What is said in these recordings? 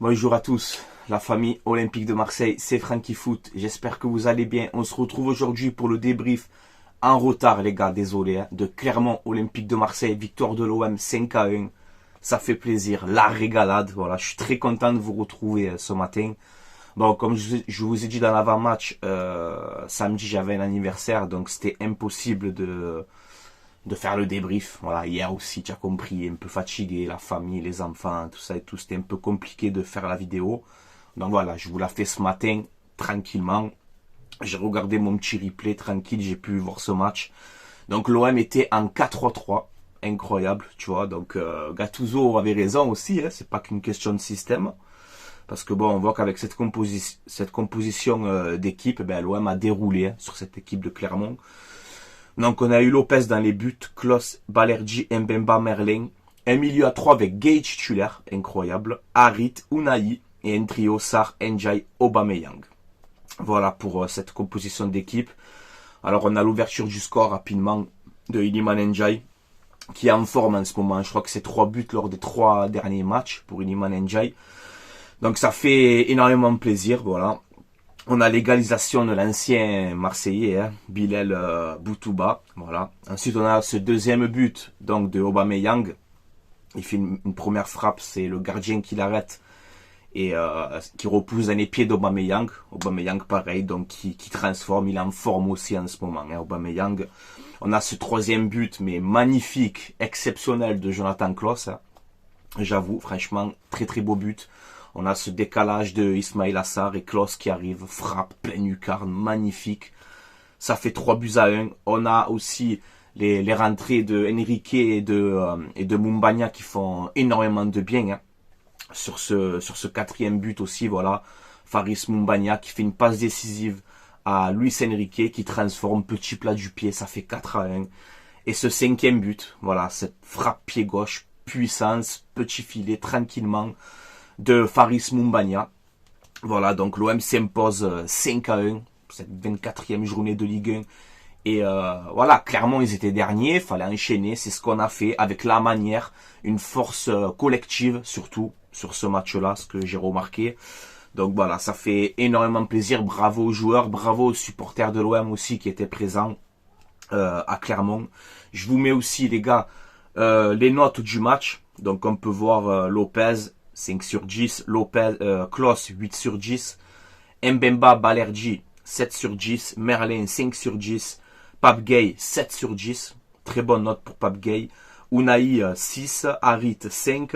Bonjour à tous, la famille olympique de Marseille, c'est Francky Foot, j'espère que vous allez bien. On se retrouve aujourd'hui pour le débrief en retard les gars, désolé, de Clermont Olympique de Marseille, victoire de l'OM 5-1. Ça fait plaisir, la régalade, voilà, je suis très content de vous retrouver ce matin. Bon, comme je vous ai dit dans l'avant-match, samedi j'avais un anniversaire, donc c'était impossible de faire le débrief. Voilà, hier aussi, tu as compris, un peu fatigué, la famille, les enfants, tout ça et tout. C'était un peu compliqué de faire la vidéo. Donc voilà, je vous la fais ce matin, tranquillement. J'ai regardé mon petit replay, tranquille, j'ai pu voir ce match. Donc l'OM était en 4-3-3. Incroyable, tu vois. Donc Gattuso avait raison aussi, hein, c'est pas qu'une question de système. Parce que bon, on voit qu'avec cette composition d'équipe, ben, l'OM a déroulé hein, sur cette équipe de Clermont. Donc on a eu Lopez dans les buts, Klose, Balerdi, Mbemba, Merlin. Un milieu à 3 avec Gay titulaire, incroyable. Harit, Unai et un trio Sarr, Ndiaye, Aubameyang. Voilà pour cette composition d'équipe. Alors on a l'ouverture du score rapidement de Iliman Ndiaye qui est en forme en ce moment. Je crois que c'est 3 buts lors des 3 derniers matchs pour Iliman Ndiaye. Donc ça fait énormément plaisir, voilà. On a l'égalisation de l'ancien Marseillais, hein, Bilal Boutouba, voilà. Ensuite, on a ce deuxième but, donc de Aubameyang. Il fait une première frappe, c'est le gardien qui l'arrête et qui repousse dans les pieds d'Aubameyang. Aubameyang, pareil, donc qui transforme, il est en forme aussi en ce moment, hein, Aubameyang. On a ce troisième but, mais magnifique, exceptionnel de Jonathan Klose. Hein. J'avoue, franchement, très très beau but. On a ce décalage de Ismail Assar et Klose qui arrive, frappe, pleine lucarne, magnifique. Ça fait 3-1. On a aussi les rentrées de Enrique et de Mumbagna qui font énormément de bien. Hein. Sur ce quatrième but aussi, voilà. Faris Mumbagna qui fait une passe décisive à Luis Enrique qui transforme petit plat du pied, ça fait 4-1. Et ce cinquième but, voilà, cette frappe pied gauche, puissance, petit filet, tranquillement, de Faris Mumbagna. Voilà, donc l'OM s'impose 5-1, cette 24e journée de Ligue 1. Et voilà, clairement ils étaient derniers, fallait enchaîner, c'est ce qu'on a fait avec la manière, une force collective surtout sur ce match-là, ce que j'ai remarqué. Donc voilà, ça fait énormément plaisir, bravo aux joueurs, bravo aux supporters de l'OM aussi qui étaient présents à Clermont. Je vous mets aussi les gars les notes du match, donc on peut voir Lopez 5 sur 10, Lopez, Klose 8 sur 10, Mbemba, Balerdi 7 sur 10, Merlin 5 sur 10, Pape Gueye 7 sur 10, très bonne note pour Pape Gueye, Unai 6, Harit 5,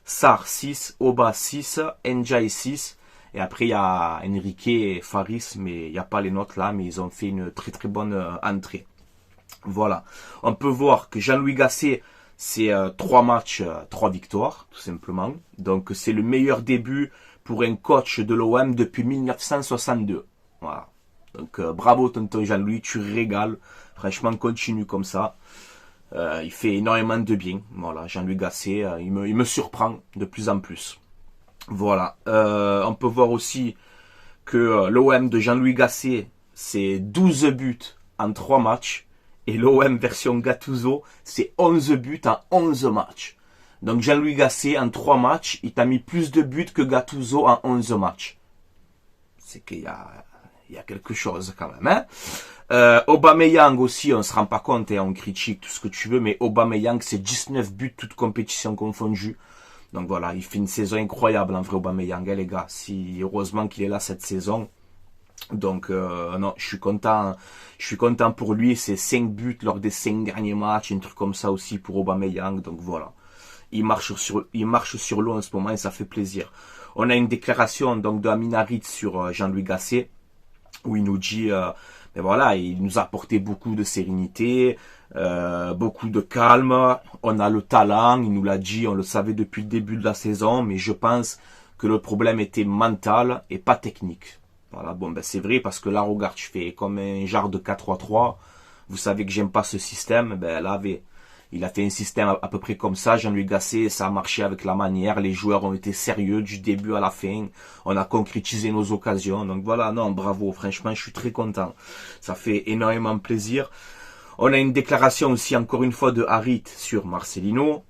Sarr 6, Oba 6, Ndiaye 6, et après il y a Enrique et Faris, mais il n'y a pas les notes là, mais ils ont fait une très très bonne entrée. Voilà, on peut voir que Jean-Louis Gasset, c'est 3 matchs, 3 victoires, tout simplement. Donc c'est le meilleur début pour un coach de l'OM depuis 1962. Voilà. Donc bravo tonton Jean-Louis, tu régales. Franchement, continue comme ça. Il fait énormément de bien. Voilà, Jean-Louis Gasset, il me surprend de plus en plus. Voilà. On peut voir aussi que l'OM de Jean-Louis Gasset, c'est 12 buts en 3 matchs. Et l'OM version Gattuso, c'est 11 buts en 11 matchs. Donc Jean-Louis Gasset, en 3 matchs, il t'a mis plus de buts que Gattuso en 11 matchs. C'est qu'il y a quelque chose quand même. Hein. Aubameyang aussi, on se rend pas compte, hein, on critique tout ce que tu veux, mais Aubameyang, c'est 19 buts, toutes compétitions confondues. Donc voilà, il fait une saison incroyable en vrai Aubameyang, hein, les gars. Heureusement qu'il est là cette saison. Donc non, je suis content pour lui, c'est 5 buts lors des 5 derniers matchs, un truc comme ça aussi pour Aubameyang, donc voilà. Il marche sur l'eau en ce moment et ça fait plaisir. On a une déclaration donc de Amin Harit sur Jean-Louis Gasset où il nous dit ben voilà, il nous a apporté beaucoup de sérénité, beaucoup de calme, on a le talent, il nous l'a dit, on le savait depuis le début de la saison, mais je pense que le problème était mental et pas technique. Voilà, bon ben c'est vrai parce que là regarde, je fais comme un genre de 4-3-3. Vous savez que j'aime pas ce système, ben là il a fait un système à peu près comme ça, Jean-Louis Gasset, ça a marché avec la manière, les joueurs ont été sérieux du début à la fin, on a concrétisé nos occasions, donc voilà, non, bravo, franchement je suis très content, ça fait énormément plaisir. On a une déclaration aussi encore une fois de Harit sur Marcelino,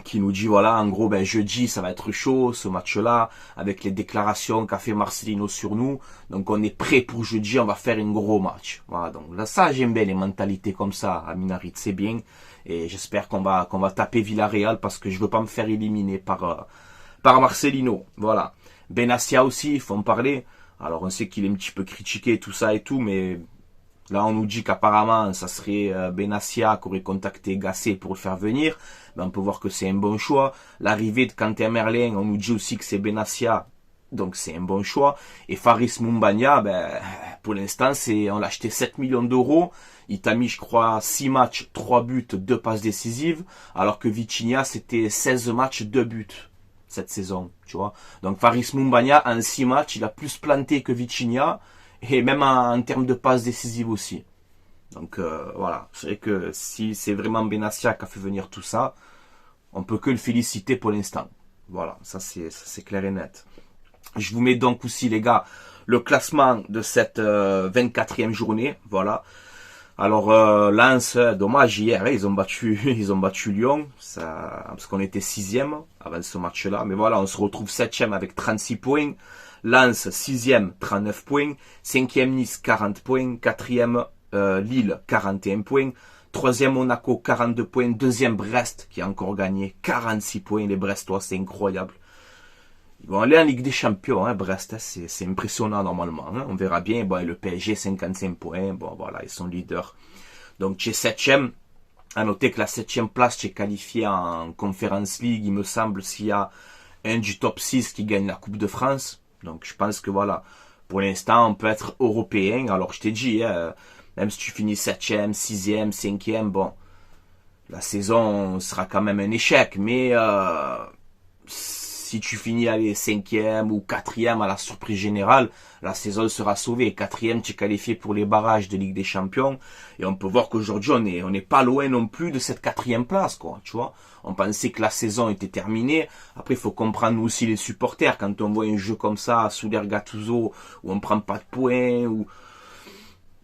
qui nous dit voilà, en gros, ben jeudi ça va être chaud ce match-là, avec les déclarations qu'a fait Marcelino sur nous. Donc on est prêt pour jeudi, on va faire un gros match. Voilà, donc là ça j'aime bien les mentalités comme ça à Minarit, c'est bien. Et j'espère qu'on va taper Villarreal parce que je veux pas me faire éliminer par Marcelino. Voilà. Benassia aussi, il faut en parler. Alors on sait qu'il est un petit peu critiqué tout ça et tout, mais là, on nous dit qu'apparemment, ça serait Benassia qui aurait contacté Gasset pour le faire venir. Ben, on peut voir que c'est un bon choix. L'arrivée de Quentin Merlin, on nous dit aussi que c'est Benassia. Donc, c'est un bon choix. Et Faris Moumbagna, ben, pour l'instant, on l'a acheté 7 millions d'euros. Il t'a mis, je crois, 6 matchs, 3 buts, 2 passes décisives. Alors que Vitinha, c'était 16 matchs, 2 buts cette saison, tu vois. Donc, Faris Moumbagna, en 6 matchs, il a plus planté que Vitinha. Et même en termes de passes décisives aussi. Donc voilà, c'est vrai que si c'est vraiment Benassia qui a fait venir tout ça, on peut que le féliciter pour l'instant. Voilà, ça c'est clair et net. Je vous mets donc aussi les gars le classement de cette 24e journée. Voilà. Alors Lens, dommage hier, ils ont battu Lyon, ça, parce qu'on était 6e avant ce match-là. Mais voilà, on se retrouve 7e avec 36 points. Lens 6e 39 points, 5e Nice 40 points, 4e Lille 41 points, 3e Monaco 42 points, 2e Brest qui a encore gagné 46 points, les Brestois c'est incroyable. Ils vont aller en Ligue des Champions, hein, Brest, hein, c'est impressionnant normalement, hein, on verra bien. Bon, et le PSG 55 points, bon voilà, ils sont leaders. Donc tu es 7e, à noter que la 7e place tu es qualifié en Conference League, il me semble, s'il y a un du top 6 qui gagne la Coupe de France. Donc je pense que voilà, pour l'instant on peut être européen. Alors je t'ai dit, même si tu finis 7e, 6e, 5e, bon, la saison sera quand même un échec. Mais si tu finis à 5e ou 4e à la surprise générale, la saison sera sauvée. 4e, tu es qualifié pour les barrages de Ligue des Champions. Et on peut voir qu'aujourd'hui, on n'est pas loin non plus de cette 4e place, quoi, tu vois. On pensait que la saison était terminée. Après, il faut comprendre nous aussi les supporters. Quand on voit un jeu comme ça, sous l'air Gattuso, où on prend pas de points, ou...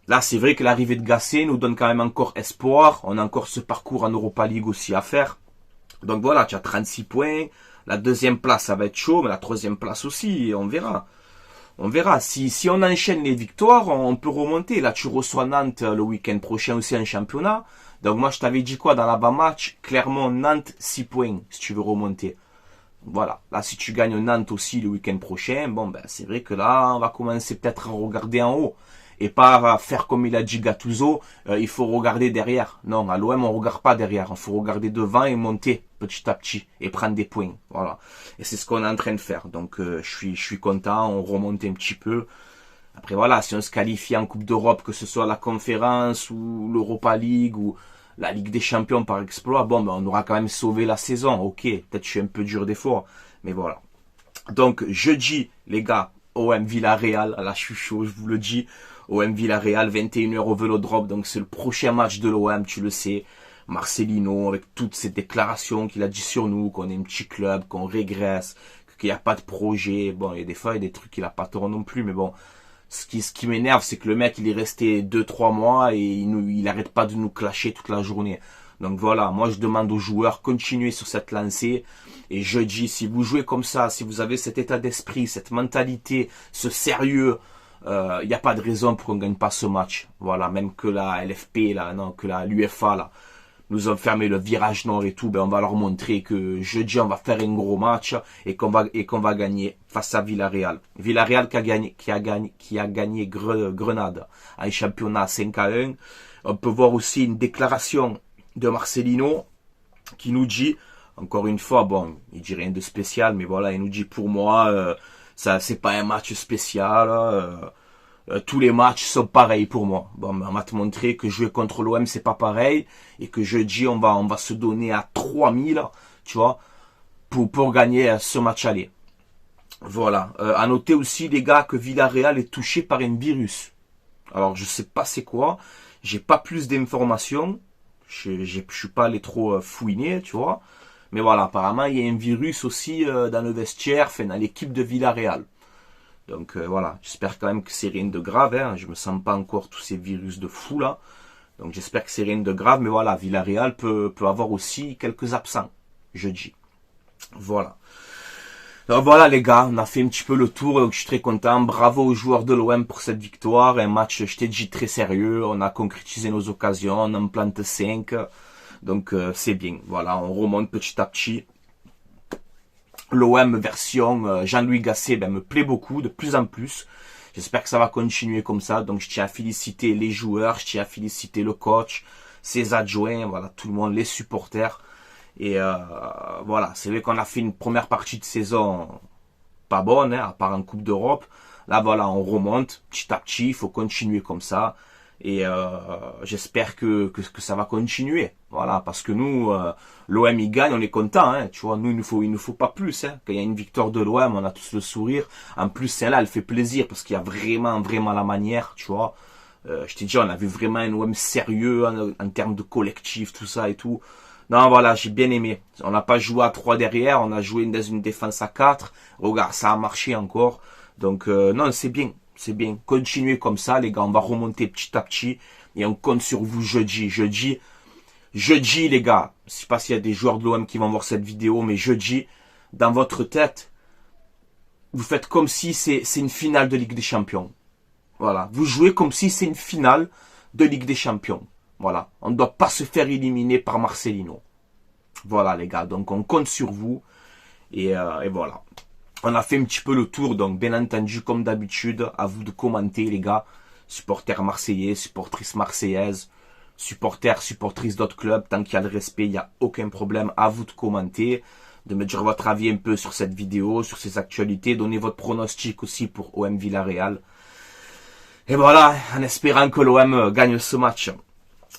Là, c'est vrai que l'arrivée de Gasset nous donne quand même encore espoir. On a encore ce parcours en Europa League aussi à faire. Donc voilà, tu as 36 points. La 2e place, ça va être chaud, mais la 3e place aussi, on verra. On verra. Si on enchaîne les victoires, on peut remonter. Là, tu reçois Nantes le week-end prochain aussi en championnat. Donc moi, je t'avais dit quoi dans l'avant-match? Clairement, Nantes, 6 points, si tu veux remonter. Voilà. Là, si tu gagnes Nantes aussi le week-end prochain, bon, ben, c'est vrai que là, on va commencer peut-être à regarder en haut. Et pas faire comme il a dit Gattuso, il faut regarder derrière. Non, à l'OM, on regarde pas derrière. Il faut regarder devant et monter petit à petit et prendre des points. Voilà. Et c'est ce qu'on est en train de faire. Donc, je suis content. On remonte un petit peu. Après, voilà, si on se qualifie en Coupe d'Europe, que ce soit la Conférence ou l'Europa League ou la Ligue des Champions par exploit, bon, ben, on aura quand même sauvé la saison. Ok, peut-être je suis un peu dur des fois, mais voilà. Donc, jeudi, les gars, OM Villarreal, là, je suis chaud, je vous le dis. OM Villarreal, 21h au Vélodrome, donc c'est le prochain match de l'OM, tu le sais. Marcelino, avec toutes ces déclarations qu'il a dit sur nous, qu'on est un petit club, qu'on régresse, qu'il n'y a pas de projet. Bon, il y a des fois, il y a des trucs qu'il a pas tort non plus, mais bon. Ce qui m'énerve, c'est que le mec, il est resté 2-3 mois et il arrête pas de nous clasher toute la journée. Donc voilà, moi je demande aux joueurs, continuez sur cette lancée. Et jeudi, si vous jouez comme ça, si vous avez cet état d'esprit, cette mentalité, ce sérieux, il n'y a pas de raison pour qu'on ne gagne pas ce match. Voilà, même que la LFP, là, non, que l'UEFA, là, nous ont fermé le virage nord et tout, ben on va leur montrer que jeudi on va faire un gros match et qu'on va gagner face à Villarreal. Villarreal qui a gagné Grenade en championnat 5-1. On peut voir aussi une déclaration de Marcelino qui nous dit, encore une fois, bon, il dit rien de spécial, mais voilà, il nous dit pour moi, ça c'est pas un match spécial. Tous les matchs sont pareils pour moi. Bon, on va te montrer que jouer contre l'OM c'est pas pareil et que jeudi on va se donner à 3000, tu vois, pour gagner ce match aller. Voilà. À noter aussi les gars que Villarreal est touché par un virus. Alors je sais pas c'est quoi, j'ai pas plus d'informations, je suis pas allé trop fouiner, tu vois. Mais voilà, apparemment il y a un virus aussi dans le vestiaire, enfin dans l'équipe de Villarreal. Donc voilà, j'espère quand même que c'est rien de grave, hein. Je me sens pas encore tous ces virus de fou là. Donc j'espère que c'est rien de grave, mais voilà, Villarreal peut avoir aussi quelques absents. jeudi. Voilà. Donc voilà les gars, on a fait un petit peu le tour, donc je suis très content. Bravo aux joueurs de l'OM pour cette victoire. Un match, je t'ai dit, très sérieux. On a concrétisé nos occasions, on en plante 5. Donc c'est bien. Voilà, on remonte petit à petit. L'OM version Jean-Louis Gasset me plaît beaucoup, de plus en plus. J'espère que ça va continuer comme ça. Donc je tiens à féliciter les joueurs, je tiens à féliciter le coach, ses adjoints, voilà, tout le monde, les supporters. Et voilà, c'est vrai qu'on a fait une première partie de saison pas bonne, hein, à part en Coupe d'Europe. Là, voilà, on remonte petit à petit, il faut continuer comme ça. Et j'espère que ça va continuer. Voilà, parce que nous, l'OM il gagne, on est content. Hein, tu vois, nous, il nous faut pas plus. Hein. Quand il y a une victoire de l'OM, on a tous le sourire. En plus, celle-là, elle fait plaisir parce qu'il y a vraiment la manière, tu vois. Je t'ai dit, on a vu vraiment un OM sérieux en termes de collectif, tout ça et tout. Non, voilà, j'ai bien aimé. On n'a pas joué à 3 derrière, on a joué dans une défense à 4. Regarde, ça a marché encore. Donc, non, c'est bien. C'est bien. Continuez comme ça, les gars. On va remonter petit à petit. Et on compte sur vous jeudi. Jeudi, les gars. Je sais pas s'il y a des joueurs de l'OM qui vont voir cette vidéo, mais jeudi, dans votre tête, vous faites comme si c'est une finale de Ligue des Champions. Voilà. Vous jouez comme si c'est une finale de Ligue des Champions. Voilà. On ne doit pas se faire éliminer par Marcelino. Voilà, les gars. Donc, on compte sur vous. Et voilà. On a fait un petit peu le tour. Donc, bien entendu, comme d'habitude, à vous de commenter, les gars. Supporters marseillais, supportrices marseillaises, supportrices d'autres clubs. Tant qu'il y a le respect, il n'y a aucun problème. À vous de commenter, de me dire votre avis un peu sur cette vidéo, sur ces actualités. Donnez votre pronostic aussi pour OM Villarreal. Et voilà, en espérant que l'OM gagne ce match.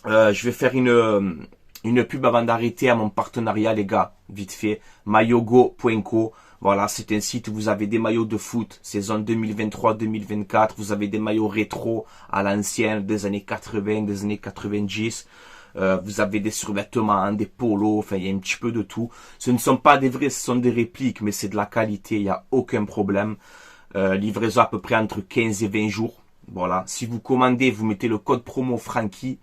Je vais faire une pub avant d'arrêter à mon partenariat, les gars, vite fait. Maillogo.co. Voilà, c'est un site où vous avez des maillots de foot, saison 2023-2024. Vous avez des maillots rétro à l'ancienne, des années 80, des années 90. Vous avez des survêtements, des polos, enfin, il y a un petit peu de tout. Ce ne sont pas des vrais, ce sont des répliques, mais c'est de la qualité, il n'y a aucun problème. Livraison à peu près entre 15 et 20 jours. Voilà, si vous commandez, vous mettez le code promo Francky,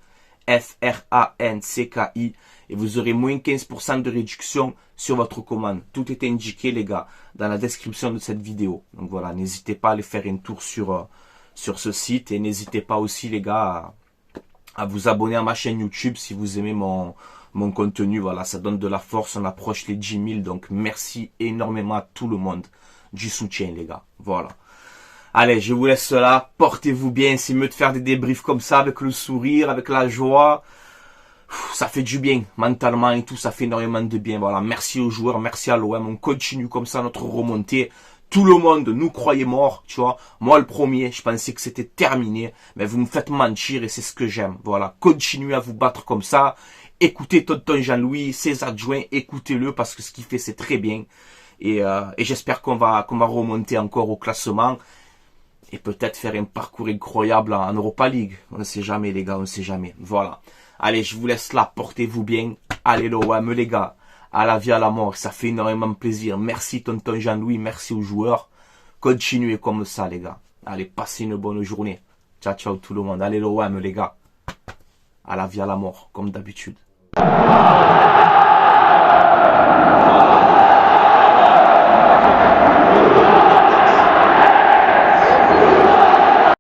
F-R-A-N-C-K-I, et vous aurez moins 15% de réduction sur votre commande. Tout est indiqué, les gars, dans la description de cette vidéo. Donc voilà, n'hésitez pas à aller faire un tour sur ce site, et n'hésitez pas aussi, les gars, à vous abonner à ma chaîne YouTube si vous aimez mon contenu. Voilà, ça donne de la force, on approche les 10 000, donc merci énormément à tout le monde du soutien, les gars. Voilà. Allez, je vous laisse là, portez-vous bien, c'est mieux de faire des débriefs comme ça, avec le sourire, avec la joie. Ça fait du bien, mentalement et tout, ça fait énormément de bien. Voilà, merci aux joueurs, merci à l'OM, on continue comme ça notre remontée. Tout le monde nous croyait morts, tu vois. Moi, le premier, je pensais que c'était terminé, mais vous me faites mentir et c'est ce que j'aime. Voilà, continuez à vous battre comme ça. Écoutez tonton Jean-Louis, ses adjoints, écoutez-le parce que ce qu'il fait, c'est très bien. Et j'espère qu'on va remonter encore au classement. Et peut-être faire un parcours incroyable en Europa League. On ne sait jamais, les gars, on ne sait jamais. Voilà. Allez, je vous laisse là. Portez-vous bien. Allez, l'OM, les gars. À la vie, à la mort. Ça fait énormément plaisir. Merci, tonton Jean-Louis. Merci aux joueurs. Continuez comme ça, les gars. Allez, passez une bonne journée. Ciao, ciao, tout le monde. Allez, l'OM, les gars. À la vie, à la mort, comme d'habitude.